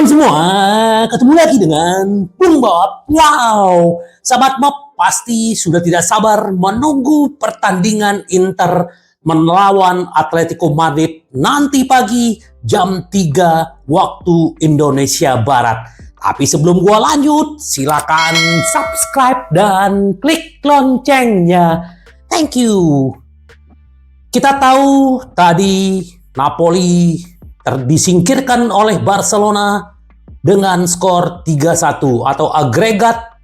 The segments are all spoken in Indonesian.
teman-teman semua, ketemu lagi dengan Bung Bob. Wow, sahabat Bob pasti sudah tidak sabar menunggu pertandingan Inter melawan Atletico Madrid nanti pagi jam 3 waktu Indonesia Barat. Tapi sebelum gua lanjut, silakan subscribe dan klik loncengnya. Thank you. Kita tahu tadi Napoli disingkirkan oleh Barcelona dengan skor 3-1 atau agregat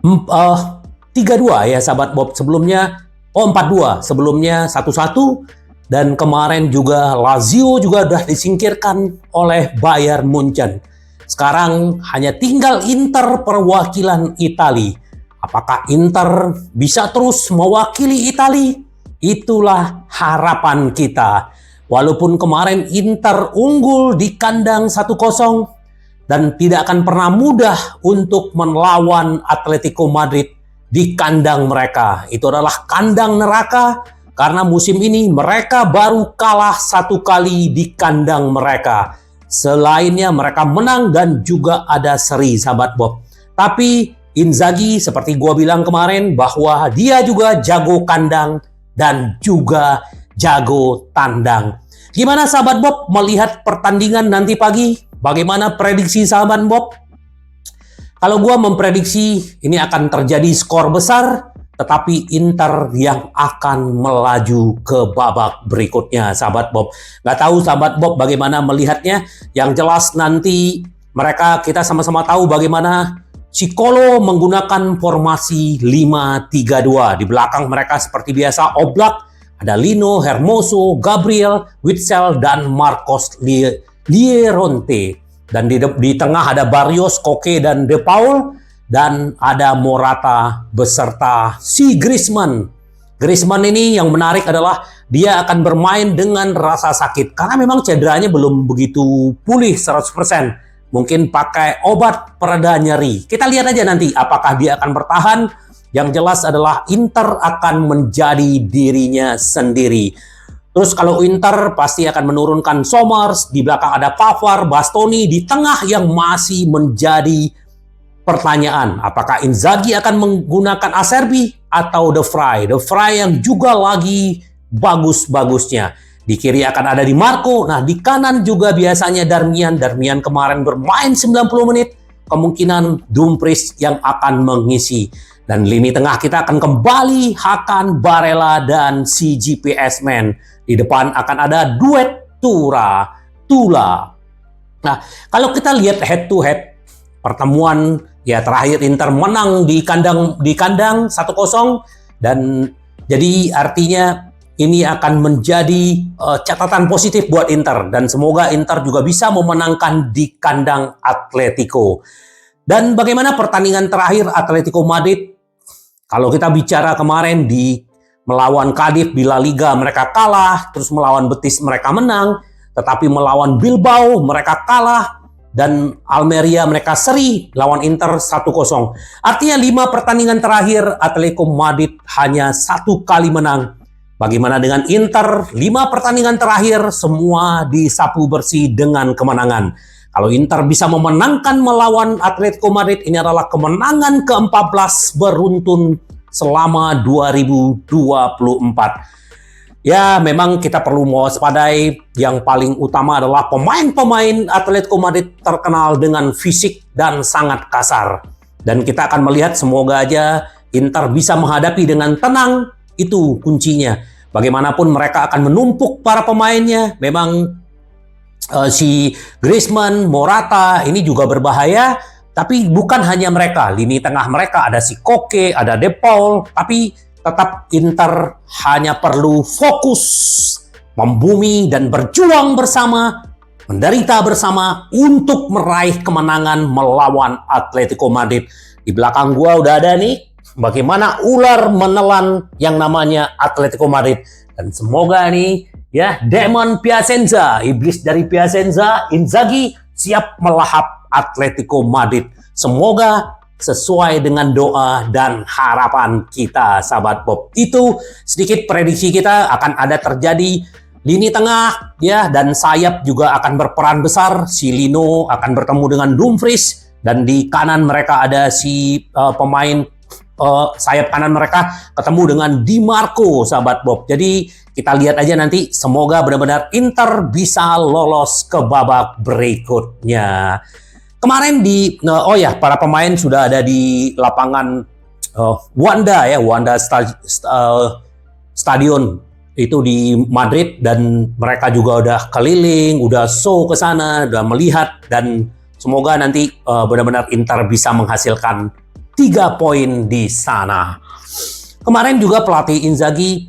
3-2 ya sahabat Bob. Sebelumnya 4-2, sebelumnya 1-1, dan kemarin juga Lazio juga sudah disingkirkan oleh Bayern Munchen. Sekarang hanya tinggal Inter perwakilan Italia. Apakah Inter bisa terus mewakili Italia? Itulah harapan kita. Walaupun kemarin Inter unggul di kandang 1-0 dan tidak akan pernah mudah untuk melawan Atletico Madrid di kandang mereka. Itu adalah kandang neraka karena musim ini mereka baru kalah 1 kali di kandang mereka. Selainnya mereka menang dan juga ada seri sahabat Bob. Tapi Inzaghi seperti gua bilang kemarin bahwa dia juga jago kandang dan juga jago tandang. Gimana sahabat Bob melihat pertandingan nanti pagi? Bagaimana prediksi sahabat Bob? Kalau gua memprediksi ini akan terjadi skor besar, tetapi Inter yang akan melaju ke babak berikutnya sahabat Bob. Nggak tahu sahabat Bob bagaimana melihatnya. Yang jelas nanti kita sama-sama tahu bagaimana Chicolo menggunakan formasi 5-3-2. Di belakang mereka seperti biasa Oblak, ada Lino, Hermoso, Gabriel, Witsel, dan Marcos Llorente. Dan di tengah ada Barrios, Koke, dan De Paul. Dan ada Morata beserta si Griezmann. Griezmann ini yang menarik adalah dia akan bermain dengan rasa sakit. Karena memang cederanya belum begitu pulih 100%. Mungkin pakai obat pereda nyeri. Kita lihat aja nanti apakah dia akan bertahan. Yang jelas adalah Inter akan menjadi dirinya sendiri. Terus kalau Inter pasti akan menurunkan Somers. Di belakang ada Pavard, Bastoni. Di tengah yang masih menjadi pertanyaan. Apakah Inzaghi akan menggunakan Acerbi atau De Vrij? De Vrij yang juga lagi bagus-bagusnya. Di kiri akan ada Di Marco. Nah, di kanan juga biasanya Darmian. Darmian kemarin bermain 90 menit. Kemungkinan Dumfries yang akan mengisi. Dan lini tengah kita akan kembali Hakan, Barella, dan si GPS Man. Di depan akan ada duet Tula. Nah, kalau kita lihat head to head pertemuan ya terakhir Inter menang di kandang 1-0 dan jadi artinya ini akan menjadi catatan positif buat Inter dan semoga Inter juga bisa memenangkan di kandang Atletico. Dan bagaimana pertandingan terakhir Atletico Madrid? Kalau kita bicara kemarin di melawan Cardiff di La Liga mereka kalah, terus melawan Betis mereka menang, tetapi melawan Bilbao mereka kalah dan Almeria mereka seri lawan Inter 1-0. Artinya 5 pertandingan terakhir Atletico Madrid hanya 1 kali menang. Bagaimana dengan Inter? 5 pertandingan terakhir semua disapu bersih dengan kemenangan. Kalau Inter bisa memenangkan melawan Atletico Madrid, ini adalah kemenangan ke-14 beruntun selama 2024. Ya, memang kita perlu mewaspadai. Yang paling utama adalah pemain-pemain Atletico Madrid terkenal dengan fisik dan sangat kasar. Dan kita akan melihat semoga aja Inter bisa menghadapi dengan tenang. Itu kuncinya. Bagaimanapun mereka akan menumpuk para pemainnya. Memang si Griezmann, Morata ini juga berbahaya. Tapi bukan hanya mereka. Lini tengah mereka ada si Koke, ada De Paul. Tapi tetap Inter hanya perlu fokus, membumi dan berjuang bersama, menderita bersama untuk meraih kemenangan melawan Atletico Madrid. Di belakang gua udah ada nih bagaimana ular menelan yang namanya Atletico Madrid. Dan semoga nih ya Demon Piacenza, iblis dari Piacenza, Inzaghi siap melahap Atletico Madrid. Semoga sesuai dengan doa dan harapan kita, sahabat Bob. Itu sedikit prediksi kita akan ada terjadi lini tengah ya dan sayap juga akan berperan besar. Si Lino akan bertemu dengan Dumfries dan di kanan mereka ada si pemain sayap kanan mereka ketemu dengan Di Marco, sahabat Bob. Jadi kita lihat aja nanti, semoga benar-benar Inter bisa lolos ke babak berikutnya. Kemarin para pemain sudah ada di lapangan Wanda Stadion itu di Madrid, dan mereka juga udah keliling, udah show ke sana, udah melihat, dan semoga nanti benar-benar Inter bisa menghasilkan 3 poin di sana. Kemarin juga pelatih Inzaghi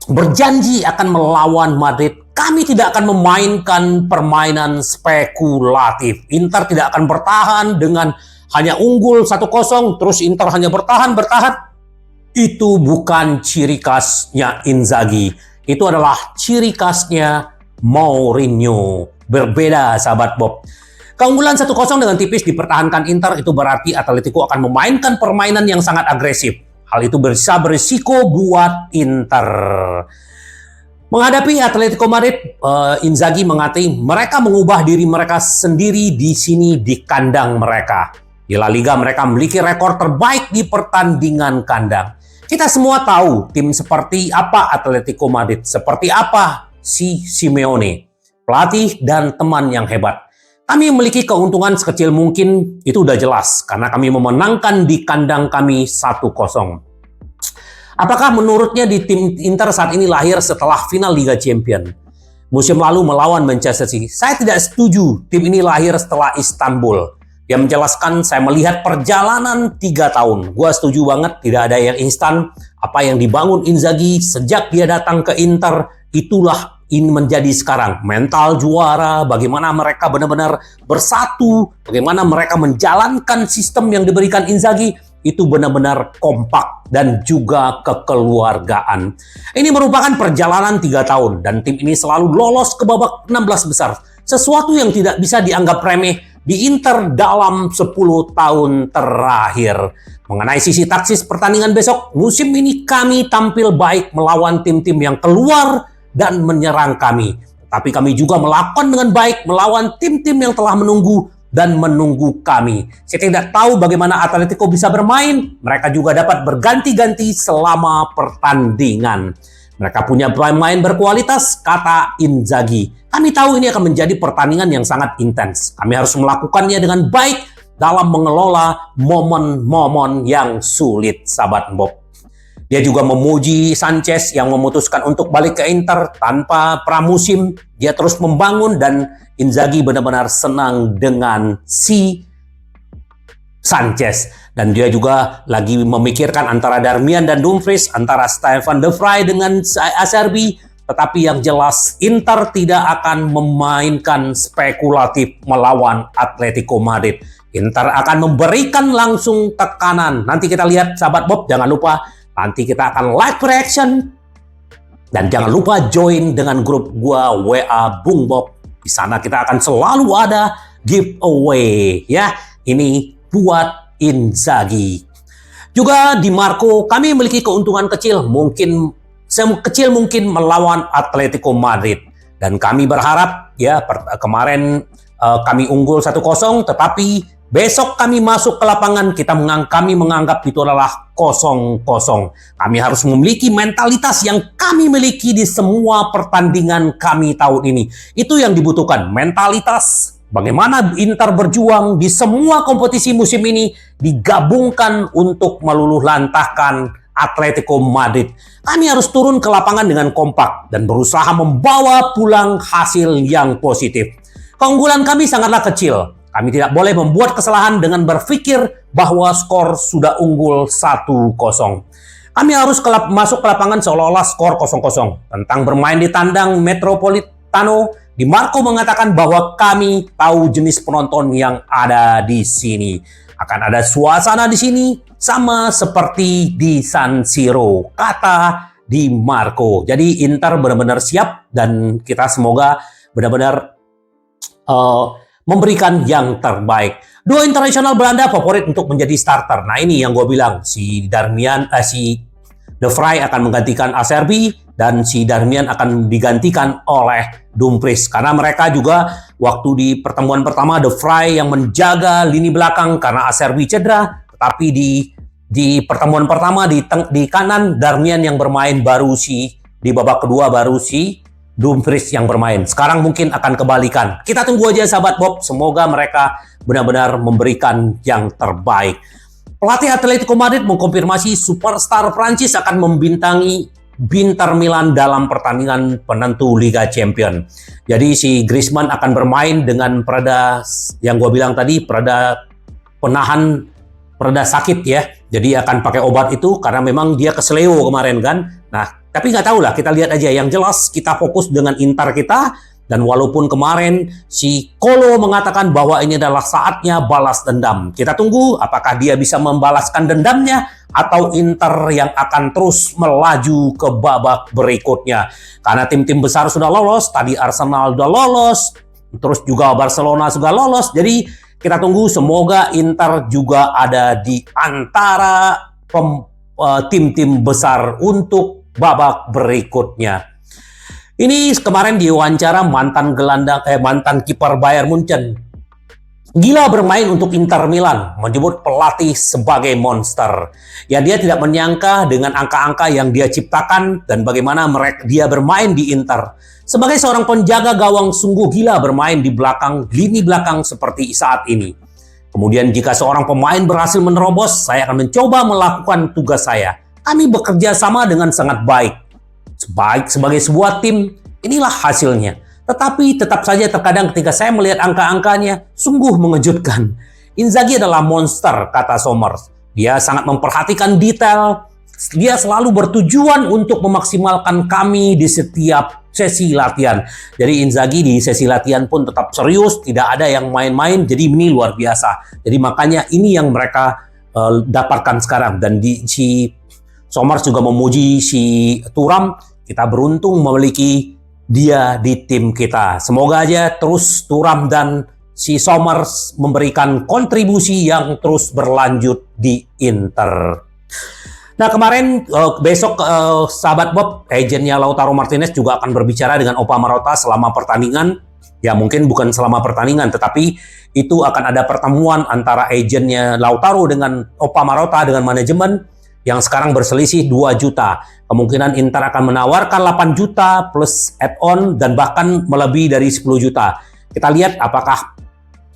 berjanji akan melawan Madrid. Kami tidak akan memainkan permainan spekulatif. Inter tidak akan bertahan dengan hanya unggul 1-0, terus Inter hanya bertahan. Itu bukan ciri khasnya Inzaghi. Itu adalah ciri khasnya Mourinho. Berbeda, sahabat Bob. Keunggulan 1-0 dengan tipis dipertahankan Inter itu berarti Atletico akan memainkan permainan yang sangat agresif. Hal itu bisa berisiko buat Inter. Menghadapi Atletico Madrid, Inzaghi mengatakan mereka mengubah diri mereka sendiri di sini di kandang mereka. Di La Liga mereka memiliki rekor terbaik di pertandingan kandang. Kita semua tahu tim seperti apa Atletico Madrid, seperti apa si Simeone, pelatih dan teman yang hebat. Kami memiliki keuntungan sekecil mungkin, itu udah jelas, karena kami memenangkan di kandang kami 1-0. Apakah menurutnya di tim Inter saat ini lahir setelah final Liga Champions musim lalu melawan Manchester City? Saya tidak setuju tim ini lahir setelah Istanbul. Dia menjelaskan, saya melihat perjalanan 3 tahun. Gua setuju banget, tidak ada yang instan. Apa yang dibangun Inzaghi sejak dia datang ke Inter, itulah ini menjadi sekarang. Mental juara, bagaimana mereka benar-benar bersatu, bagaimana mereka menjalankan sistem yang diberikan Inzaghi, itu benar-benar kompak dan juga kekeluargaan. Ini merupakan perjalanan 3 tahun dan tim ini selalu lolos ke babak 16 besar. Sesuatu yang tidak bisa dianggap remeh di Inter dalam 10 tahun terakhir. Mengenai sisi taktis pertandingan besok, musim ini kami tampil baik melawan tim-tim yang keluar dan menyerang kami. Tapi kami juga melakukan dengan baik melawan tim-tim yang telah menunggu dan menunggu kami. Saya tidak tahu bagaimana Atletico bisa bermain. Mereka juga dapat berganti-ganti selama pertandingan. Mereka punya pemain berkualitas, kata Inzaghi. Kami tahu ini akan menjadi pertandingan yang sangat intens. Kami harus melakukannya dengan baik dalam mengelola momen-momen yang sulit, sahabat Bob. Dia juga memuji Sanchez yang memutuskan untuk balik ke Inter tanpa pramusim. Dia terus membangun dan Inzaghi benar-benar senang dengan si Sanchez. Dan dia juga lagi memikirkan antara Darmian dan Dumfries, antara Stefan de Vrij dengan Acerbi. Tetapi yang jelas Inter tidak akan memainkan spekulatif melawan Atletico Madrid. Inter akan memberikan langsung tekanan. Nanti kita lihat, sahabat Bob, jangan lupa nanti kita akan live reaction. Dan jangan lupa join dengan grup gua WA Bung Bob. Di sana kita akan selalu ada giveaway ya. Ini buat Inzaghi. Juga Di Marco, kami memiliki keuntungan kecil mungkin melawan Atletico Madrid. Dan kami berharap ya kemarin kami unggul 1-0, tetapi besok kami masuk ke lapangan, kami menganggap itu adalah 0-0. Kami harus memiliki mentalitas yang kami miliki di semua pertandingan kami tahun ini. Itu yang dibutuhkan, mentalitas. Bagaimana Inter berjuang di semua kompetisi musim ini digabungkan untuk meluluhlantahkan Atletico Madrid. Kami harus turun ke lapangan dengan kompak dan berusaha membawa pulang hasil yang positif. Keunggulan kami sangatlah kecil. Kami tidak boleh membuat kesalahan dengan berpikir bahwa skor sudah unggul 1-0. Kami harus masuk ke lapangan seolah-olah skor 0-0. Tentang bermain di tandang Metropolitano, Di Marco mengatakan bahwa kami tahu jenis penonton yang ada di sini. Akan ada suasana di sini sama seperti di San Siro, kata Di Marco. Jadi Inter benar-benar siap dan kita semoga benar-benar memberikan yang terbaik. Dua internasional Belanda favorit untuk menjadi starter. Nah ini yang gue bilang, si De Vrij akan menggantikan Acerbi dan si Darmian akan digantikan oleh Dumfries. Karena mereka juga waktu di pertemuan pertama De Vrij yang menjaga lini belakang karena Acerbi cedera, tetapi di pertemuan pertama di kanan Darmian yang bermain, baru di babak kedua baru si Dumfries yang bermain. Sekarang mungkin akan kebalikan. Kita tunggu aja sahabat Bob, semoga mereka benar-benar memberikan yang terbaik. Pelatih Atletico Madrid mengkonfirmasi superstar Prancis akan membintangi Inter Milan dalam pertandingan penentu Liga Champions. Jadi si Griezmann akan bermain dengan pereda yang gue bilang tadi, pereda penahan pereda sakit ya. Jadi akan pakai obat itu karena memang dia kesleo kemarin kan. Nah, tapi nggak tahu lah, kita lihat aja. Yang jelas kita fokus dengan Inter kita. Dan walaupun kemarin si Kolo mengatakan bahwa ini adalah saatnya balas dendam. Kita tunggu apakah dia bisa membalaskan dendamnya atau Inter yang akan terus melaju ke babak berikutnya. Karena tim-tim besar sudah lolos, tadi Arsenal sudah lolos, terus juga Barcelona sudah lolos. Jadi kita tunggu, semoga Inter juga ada di antara tim-tim besar untuk babak berikutnya. Ini kemarin diwawancara mantan kiper Bayern Munchen. Gila bermain untuk Inter Milan, menyebut pelatih sebagai monster. Ya, dia tidak menyangka dengan angka-angka yang dia ciptakan dan bagaimana dia bermain di Inter. Sebagai seorang penjaga gawang sungguh gila bermain di lini belakang seperti saat ini. Kemudian jika seorang pemain berhasil menerobos, saya akan mencoba melakukan tugas saya. Kami bekerja sama dengan sangat baik. Sebagai sebuah tim, inilah hasilnya. Tetapi tetap saja terkadang ketika saya melihat angka-angkanya, sungguh mengejutkan. Inzaghi adalah monster, kata Somers. Dia sangat memperhatikan detail. Dia selalu bertujuan untuk memaksimalkan kami di setiap sesi latihan. Jadi Inzaghi di sesi latihan pun tetap serius, tidak ada yang main-main. Jadi ini luar biasa. Jadi makanya ini yang mereka dapatkan sekarang. Dan si Somers juga memuji si Thuram. Kita beruntung memiliki dia di tim kita. Semoga aja terus Thuram dan si Somers memberikan kontribusi yang terus berlanjut di Inter. Nah kemarin besok sahabat Bob, agennya Lautaro Martinez juga akan berbicara dengan Opa Marotta selama pertandingan. Ya mungkin bukan selama pertandingan, tetapi itu akan ada pertemuan antara agennya Lautaro dengan Opa Marotta dengan manajemen yang sekarang berselisih 2 juta. Kemungkinan Inter akan menawarkan 8 juta plus add-on dan bahkan melebihi dari 10 juta. Kita lihat apakah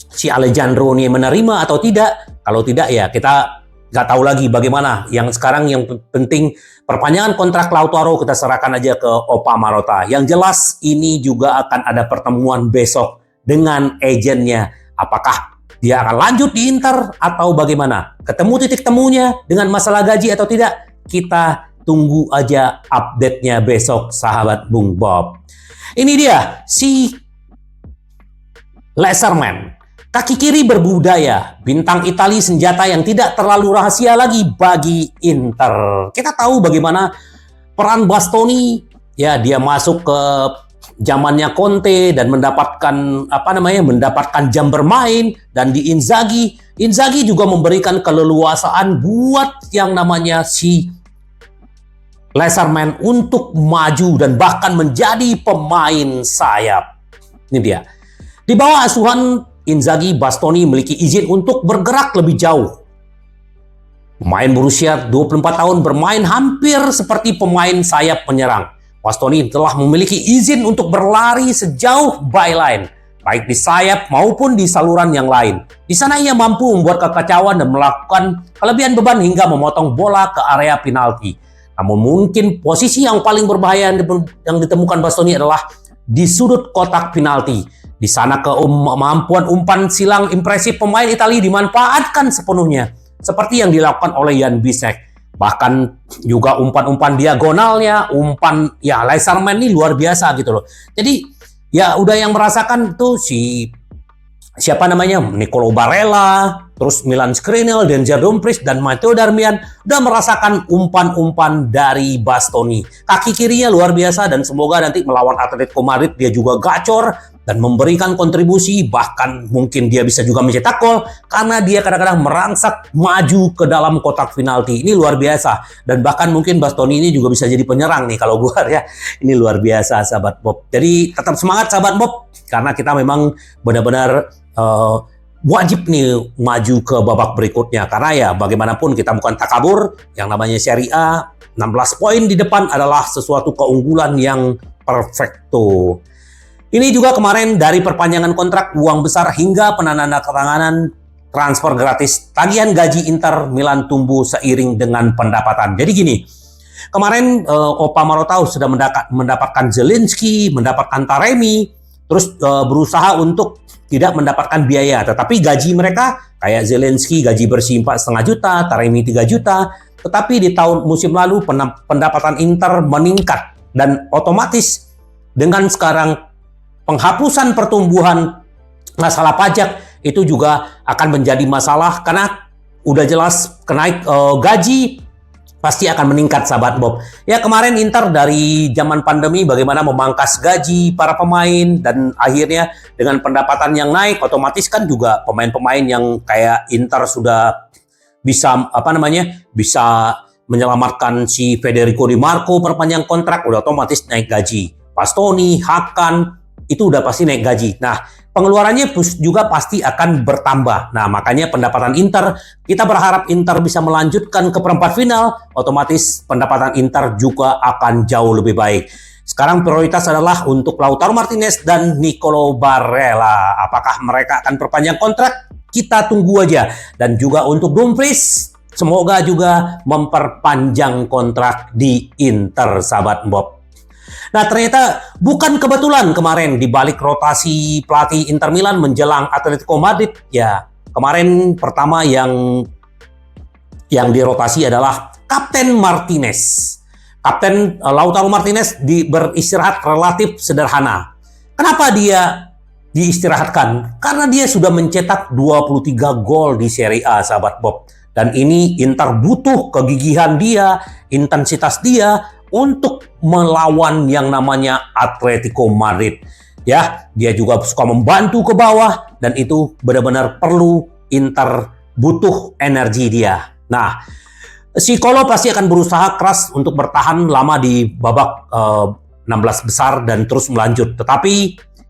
si Alejandro ini menerima atau tidak. Kalau tidak ya kita nggak tahu lagi bagaimana. Yang sekarang yang penting perpanjangan kontrak Lautaro kita serahkan aja ke Opa Marotta. Yang jelas ini juga akan ada pertemuan besok dengan agennya. Apakah dia akan lanjut di Inter atau bagaimana? Ketemu titik temunya dengan masalah gaji atau tidak? Kita tunggu aja update-nya besok, sahabat Bung Bob. Ini dia, si Laserman. Kaki kiri berbudaya, bintang Italia senjata yang tidak terlalu rahasia lagi bagi Inter. Kita tahu bagaimana peran Bastoni, ya dia masuk ke zamannya Conte dan mendapatkan jam bermain, dan di Inzaghi juga memberikan keleluasaan buat yang namanya si Laserman untuk maju dan bahkan menjadi pemain sayap. Ini dia. Di bawah asuhan Inzaghi, Bastoni memiliki izin untuk bergerak lebih jauh. Pemain berusia 24 tahun bermain hampir seperti pemain sayap penyerang. Bastoni telah memiliki izin untuk berlari sejauh byline, baik di sayap maupun di saluran yang lain. Di sana ia mampu membuat kekacauan dan melakukan kelebihan beban hingga memotong bola ke area penalti. Namun mungkin posisi yang paling berbahaya yang ditemukan Bastoni adalah di sudut kotak penalti. Di sana kemampuan umpan silang impresif pemain Italia dimanfaatkan sepenuhnya, seperti yang dilakukan oleh Jan Bisek. Bahkan juga umpan-umpan diagonalnya, Laserman ini luar biasa gitu loh. Jadi ya udah yang merasakan tuh Nicolo Barella, terus Milan Skriniar, Denzel Dumfries dan Matteo Darmian udah merasakan umpan-umpan dari Bastoni. Kaki kirinya luar biasa dan semoga nanti melawan Atletico Madrid dia juga gacor dan memberikan kontribusi, bahkan mungkin dia bisa juga mencetak gol karena dia kadang-kadang merangsek maju ke dalam kotak penalti. Ini luar biasa, dan bahkan mungkin Bastoni ini juga bisa jadi penyerang nih kalau gua ya. Ini luar biasa sahabat Bob. Jadi tetap semangat sahabat Bob, karena kita memang benar-benar wajib nih maju ke babak berikutnya, karena ya bagaimanapun kita bukan takabur. Yang namanya Serie A, 16 poin di depan adalah sesuatu keunggulan yang perfecto. Ini juga kemarin dari perpanjangan kontrak, uang besar, hingga penandatanganan transfer gratis, tagihan gaji Inter Milan tumbuh seiring dengan pendapatan. Jadi gini, kemarin Opa Marotta sudah mendapatkan Zielinski, mendapatkan Taremi, terus berusaha untuk tidak mendapatkan biaya, tetapi gaji mereka kayak Zielinski gaji bersih 4,5 juta, Taremi 3 juta, tetapi di tahun musim lalu pendapatan Inter meningkat, dan otomatis dengan sekarang penghapusan pertumbuhan masalah pajak itu juga akan menjadi masalah, karena udah jelas kenaik gaji pasti akan meningkat sahabat Bob. Ya kemarin Inter dari zaman pandemi bagaimana memangkas gaji para pemain, dan akhirnya dengan pendapatan yang naik otomatis kan juga pemain-pemain yang kayak Inter sudah bisa bisa menyelamatkan si Federico Di Marco perpanjang kontrak, udah otomatis naik gaji. Bastoni, Hakan itu udah pasti naik gaji. Nah, pengeluarannya juga pasti akan bertambah. Nah, makanya pendapatan Inter, kita berharap Inter bisa melanjutkan ke perempat final, otomatis pendapatan Inter juga akan jauh lebih baik. Sekarang prioritas adalah untuk Lautaro Martinez dan Nicolo Barella. Apakah mereka akan perpanjang kontrak? Kita tunggu aja. Dan juga untuk Dumfries, semoga juga memperpanjang kontrak di Inter, sahabat Bob. Nah, ternyata bukan kebetulan kemarin di balik rotasi pelatih Inter Milan menjelang Atletico Madrid. Ya, kemarin pertama yang dirotasi adalah Kapten Martinez. Kapten Lautaro Martinez beristirahat relatif sederhana. Kenapa dia diistirahatkan? Karena dia sudah mencetak 23 gol di Serie A, sahabat Bob. Dan ini Inter butuh kegigihan dia, intensitas dia untuk melawan yang namanya Atletico Madrid. Ya, dia juga suka membantu ke bawah, dan itu benar-benar perlu Inter, butuh energi dia. Nah, si Kolo pasti akan berusaha keras untuk bertahan lama di babak 16 besar dan terus melanjut. Tetapi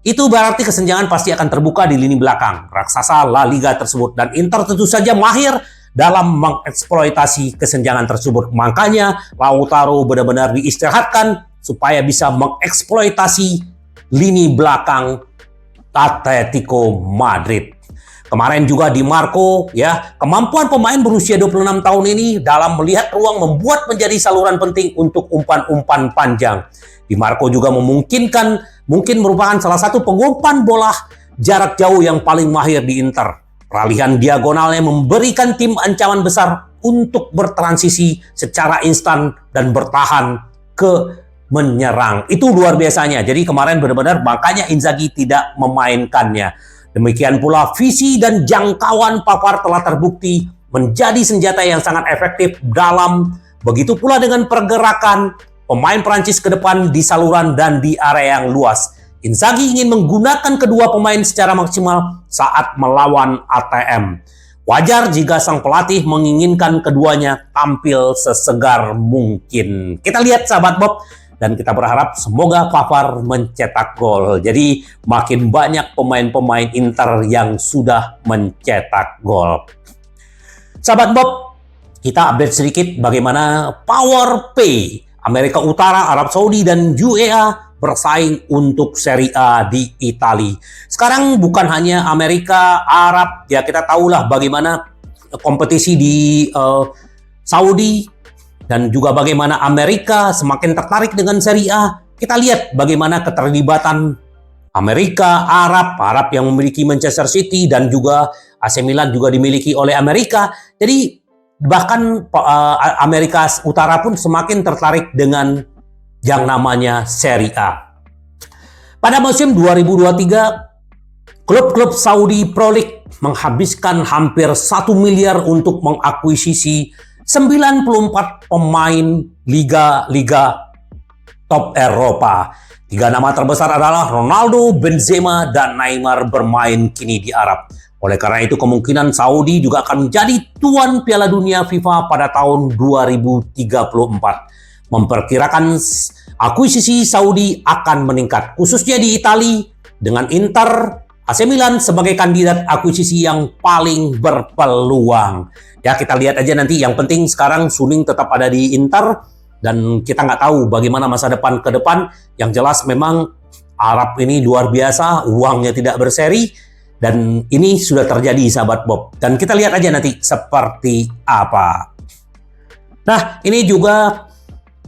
itu berarti kesenjangan pasti akan terbuka di lini belakang raksasa La Liga tersebut, dan Inter tentu saja mahir dalam mengeksploitasi kesenjangan tersebut. Makanya Lautaro benar-benar diistirahatkan supaya bisa mengeksploitasi lini belakang Atletico Madrid. Kemarin juga Di Marco, ya, kemampuan pemain berusia 26 tahun ini dalam melihat ruang membuat menjadi saluran penting untuk umpan-umpan panjang. Di Marco juga mungkin merupakan salah satu pengumpan bola jarak jauh yang paling mahir di Inter. Peralihan diagonalnya memberikan tim ancaman besar untuk bertransisi secara instan dan bertahan ke menyerang. Itu luar biasanya. Jadi kemarin benar-benar makanya Inzaghi tidak memainkannya. Demikian pula visi dan jangkauan Pavard telah terbukti menjadi senjata yang sangat efektif dalam, begitu pula dengan pergerakan pemain Prancis ke depan di saluran dan di area yang luas. Inzaghi ingin menggunakan kedua pemain secara maksimal saat melawan ATM. Wajar jika sang pelatih menginginkan keduanya tampil sesegar mungkin. Kita lihat sahabat Bob, dan kita berharap semoga Pavard mencetak gol. Jadi makin banyak pemain-pemain Inter yang sudah mencetak gol. Sahabat Bob, kita update sedikit bagaimana Power Pay Amerika Utara, Arab Saudi, dan UEA bersaing untuk Serie A di Italia. Sekarang bukan hanya Amerika, Arab, ya kita tahulah bagaimana kompetisi di Saudi, dan juga bagaimana Amerika semakin tertarik dengan Serie A. Kita lihat bagaimana keterlibatan Amerika, Arab yang memiliki Manchester City, dan juga AC Milan juga dimiliki oleh Amerika. Jadi bahkan Amerika Utara pun semakin tertarik dengan yang namanya Serie A. Pada musim 2023, klub-klub Saudi Pro League menghabiskan hampir 1 miliar untuk mengakuisisi 94 pemain liga-liga top Eropa. Tiga nama terbesar adalah Ronaldo, Benzema, dan Neymar bermain kini di Arab. Oleh karena itu kemungkinan Saudi juga akan menjadi tuan Piala Dunia FIFA pada tahun 2034. Memperkirakan akuisisi Saudi akan meningkat, khususnya di Italia dengan Inter, AC Milan sebagai kandidat akuisisi yang paling berpeluang. Ya, kita lihat aja nanti. Yang penting sekarang Suning tetap ada di Inter. Dan kita nggak tahu bagaimana masa depan ke depan. Yang jelas memang Arab ini luar biasa, uangnya tidak berseri, dan ini sudah terjadi sahabat Bob. Dan kita lihat aja nanti seperti apa. Nah, ini juga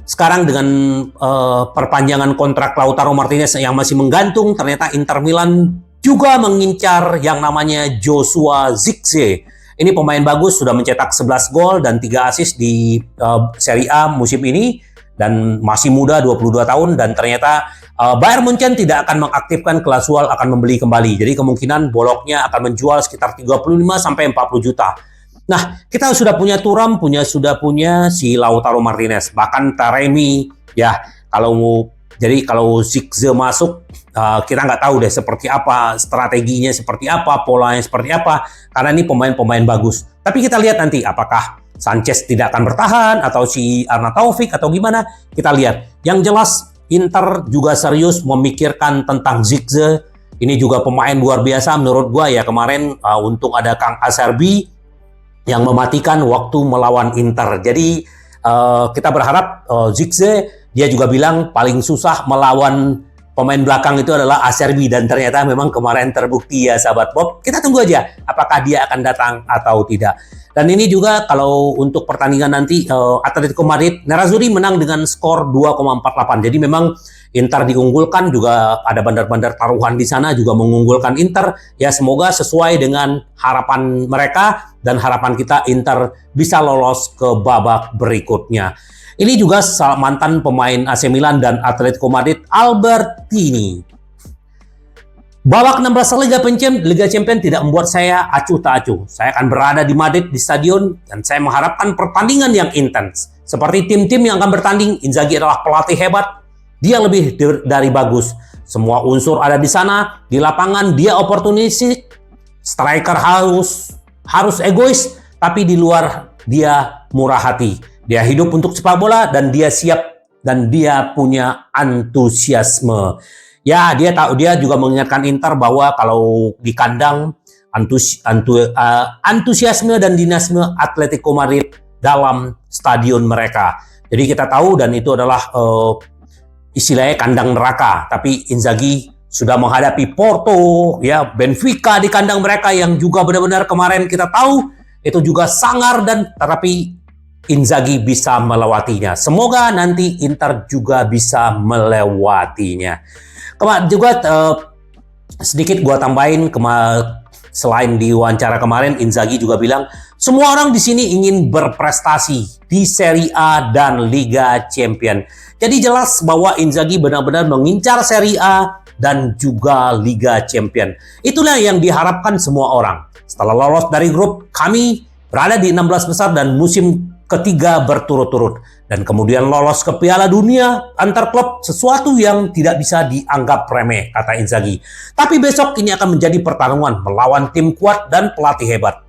sekarang dengan perpanjangan kontrak Lautaro Martinez yang masih menggantung, ternyata Inter Milan juga mengincar yang namanya Joshua Zirkzee. Ini pemain bagus, sudah mencetak 11 gol dan 3 assist di Serie A musim ini, dan masih muda, 22 tahun, dan ternyata Bayern Munchen tidak akan mengaktifkan klausul akan membeli kembali. Jadi kemungkinan Bologna akan menjual sekitar 35-40 juta. Nah, kita sudah punya Thuram, sudah punya si Lautaro Martinez, bahkan Taremi, ya. Kalau Zirkzee masuk, kita nggak tahu deh seperti apa, strateginya seperti apa, polanya seperti apa, karena ini pemain-pemain bagus. Tapi kita lihat nanti apakah Sanchez tidak akan bertahan, atau si Arnautovic, atau gimana, kita lihat. Yang jelas, Inter juga serius memikirkan tentang Zirkzee. Ini juga pemain luar biasa menurut gua ya. Kemarin untung ada Kang Acerbi yang mematikan waktu melawan Inter. Jadi kita berharap Zirkzee, dia juga bilang paling susah melawan pemain belakang itu adalah Acerbi, dan ternyata memang kemarin terbukti ya sahabat Bob. Kita tunggu aja apakah dia akan datang atau tidak. Dan ini juga kalau untuk pertandingan nanti Atletico Madrid, Nerazzurri menang dengan skor 2,48. Jadi memang Inter diunggulkan, juga ada bandar-bandar taruhan di sana juga mengunggulkan Inter. Ya, semoga sesuai dengan harapan mereka dan harapan kita, Inter bisa lolos ke babak berikutnya. Ini juga mantan pemain AC Milan dan Atletico Madrid, Albertini. Babak 16 Liga Champions tidak membuat saya acuh tak acuh. Saya akan berada di Madrid di stadion, dan saya mengharapkan pertandingan yang intens. Seperti tim-tim yang akan bertanding, Inzaghi adalah pelatih hebat. Dia lebih dari bagus. Semua unsur ada di sana, di lapangan dia oportunistik. Striker harus egois, tapi di luar dia murah hati. Dia hidup untuk sepak bola, dan dia siap, dan dia punya antusiasme. Ya, dia juga mengingatkan Inter bahwa kalau di kandang antusiasme dan dinamisme Atletico Madrid dalam stadion mereka. Jadi kita tahu, dan itu adalah istilahnya kandang neraka. Tapi Inzaghi sudah menghadapi Porto, ya, Benfica di kandang mereka yang juga benar-benar kemarin kita tahu itu juga sangar, dan tetapi Inzaghi bisa melewatinya. Semoga nanti Inter juga bisa melewatinya. Juga sedikit gua tambahin, selain di wawancara kemarin, Inzaghi juga bilang semua orang di sini ingin berprestasi di Serie A dan Liga Champions. Jadi jelas bahwa Inzaghi benar-benar mengincar Serie A dan juga Liga Champions. Itulah yang diharapkan semua orang. Setelah lolos dari grup, kami berada di 16 besar dan musim ketiga berturut-turut, dan kemudian lolos ke Piala Dunia antar klub, sesuatu yang tidak bisa dianggap remeh, kata Inzaghi. Tapi besok ini akan menjadi pertarungan melawan tim kuat dan pelatih hebat.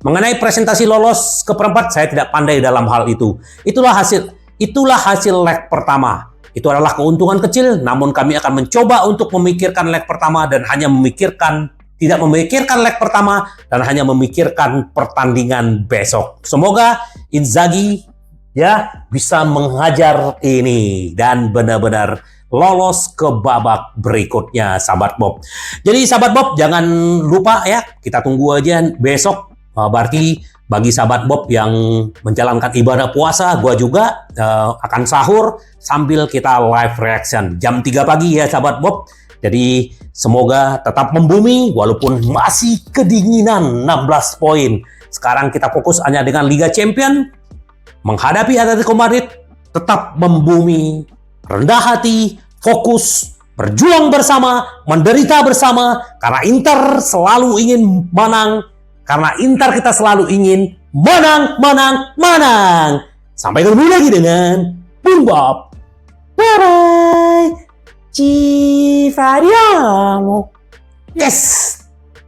Mengenai presentasi lolos ke perempat, saya tidak pandai dalam hal itu. Itulah hasil leg pertama. Itu adalah keuntungan kecil, namun kami akan mencoba untuk memikirkan leg pertama dan tidak memikirkan leg pertama dan hanya memikirkan pertandingan besok. Semoga Inzaghi ya bisa menghajar ini dan benar-benar lolos ke babak berikutnya, sahabat Bob. Jadi sahabat Bob, jangan lupa ya, kita tunggu aja besok. Berarti bagi sahabat Bob yang menjalankan ibadah puasa, gua juga akan sahur sambil kita live reaction jam 3 pagi ya sahabat Bob. Jadi semoga tetap membumi walaupun masih kedinginan 16 poin. Sekarang kita fokus hanya dengan Liga Champions, menghadapi Atletico Madrid, tetap membumi, rendah hati, fokus, berjuang bersama, menderita bersama, karena Inter selalu ingin menang, karena Inter kita selalu ingin menang, menang, menang. Sampai ketemu lagi dengan Bung Bob. Bye-bye. Ci vediamo. Yes!